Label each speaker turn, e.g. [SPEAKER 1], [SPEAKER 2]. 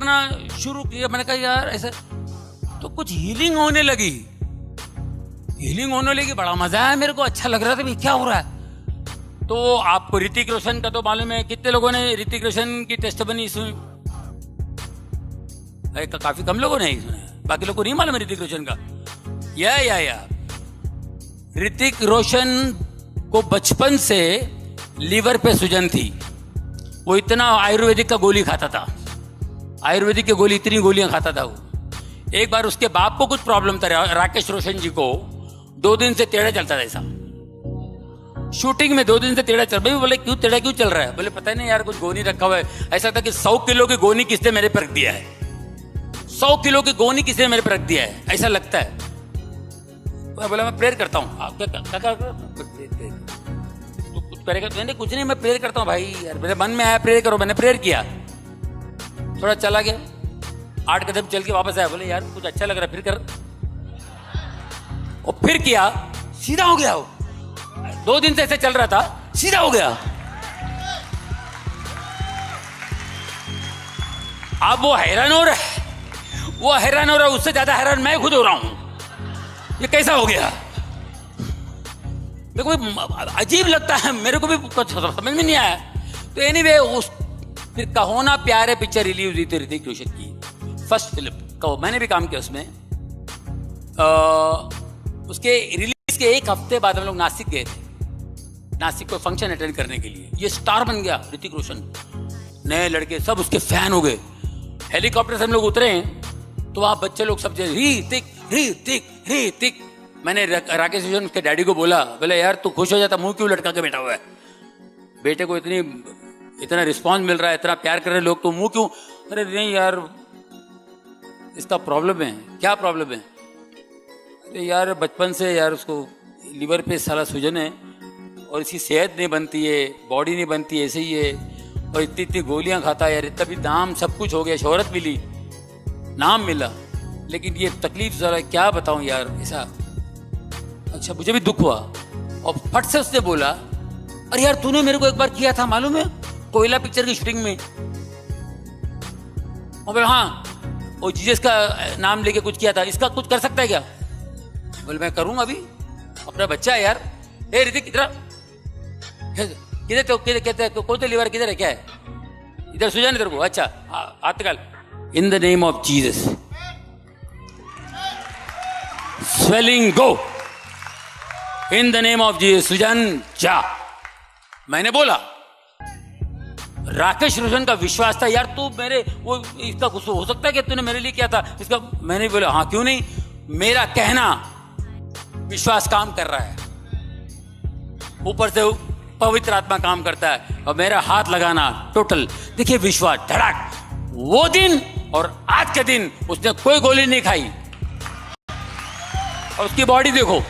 [SPEAKER 1] करना शुरू किया। मैंने कहा यार ऐसा तो कुछ हीलिंग होने लगी, बड़ा मजा आया मेरे को, अच्छा लग रहा था भाई क्या हो रहा है। तो आपको ऋतिक रोशन का तो मालूम है, कितने लोगों ने ऋतिक रोशन की टेस्टिमनी सुनी? काफी कम लोगों ने सुना, बाकी लोगों को नहीं मालूम है ऋतिक रोशन का। या ऋतिक रोशन को बचपन से लीवर पे सूजन थी। वो इतना आयुर्वेदिक का गोली खाता था, आयुर्वेदिक की गोली, इतनी गोलियां खाता था वो। एक बार उसके बाप को कुछ प्रॉब्लम था, राकेश रोशन जी को 2 दिन से टेढ़ा चलता था ऐसा। शूटिंग में 2 दिन से टेढ़ा चल, भाई बोले क्यों टेढ़ा क्यों चल रहा है? बोले पता नहीं यार कुछ गोनी रखा हुआ है। ऐसा था कि 100 किलो की गोनी किसने मेरे पर रख दिया है, 100 किलो की गोनी किसने मेरे पर रख दिया है, ऐसा लगता है। बोला मैं प्रेयर करता हूँ। आप क्या तो कुछ करेगा? तो कुछ नहीं, मैं प्रेयर करता हूँ भाई यार, मेरे मन में आया प्रेयर करो। मैंने प्रेयर किया, थोड़ा चला गया, 8 कदम चल के वापस आया। बोले यार कुछ अच्छा लग रहा है, फिर कर। और फिर किया, सीधा हो गया वो। 2 दिन से ऐसे चल रहा था, सीधा हो गया। अब वो हैरान हो रहा है, उससे ज्यादा हैरान मैं खुद हो रहा हूं, ये कैसा हो गया? मेरे को अजीब लगता है, मेरे को भी कुछ समझ में नहीं आया। तो एनीवे फिर कहो ना प्यारे पिक्चर रिलीज हुई थी ऋतिक रोशन की, फर्स्ट फिल्म कहो, मैंने भी काम किया उसमें। उसके रिलीज के 1 हफ्ते बाद हम लोग नासिक गए थे, नासिक को फंक्शन अटेंड करने के लिए। ये स्टार बन गया ऋतिक रोशन, नए लड़के सब उसके फैन हो गए। हेलीकॉप्टर से हम लोग उतरे हैं तो वहां बच्चे लोग सब ऋतिक। मैंने राकेश रोशन उसके डैडी को बोला, बोले यार तू खुश हो जाता, मुंह क्यों लटका के बैठा हुआ है? बेटे को इतना रिस्पॉन्स मिल रहा है, इतना प्यार कर रहे लोग, तो मुंह क्यों? अरे नहीं यार इसका प्रॉब्लम है। क्या प्रॉब्लम है? अरे यार बचपन से यार उसको लीवर पे सारा सूजन है और इसकी सेहत नहीं बनती है, बॉडी नहीं बनती, ऐसे ही है। और इतनी गोलियां खाता है यार, इतना भी नाम सब कुछ हो गया, शोहरत मिली, नाम मिला, लेकिन ये तकलीफ जरा क्या बताऊं यार ऐसा। अच्छा मुझे भी दुख हुआ। और फट से उसने बोला, अरे यार तूने मेरे को एक बार किया था मालूम है, कोयला पिक्चर की शूटिंग में। और बोला हाँ, वो जीसस का नाम लेके कुछ किया था, इसका कुछ कर सकता है क्या? बोले मैं करूंगा अभी, अपना बच्चा है यार। हे ऋतिक इधर तो कहते कौन सा लीवर किधर है, क्या है? इधर सुजान इधर को। अच्छा हाथ निकाल। In the name of Jesus swelling go, in the name of Jesus सुजान जा। मैंने बोला, राकेश रोशन का विश्वास था यार तू मेरे वो इसका कुछ हो सकता है कि तूने मेरे लिए किया था इसका। मैंने बोला हाँ क्यों नहीं, मेरा कहना विश्वास काम कर रहा है, ऊपर से पवित्र आत्मा काम करता है, और मेरा हाथ लगाना टोटल। देखिए विश्वास धड़ाक। वो दिन और आज के दिन उसने कोई गोली नहीं खाई और उसकी बॉडी देखो।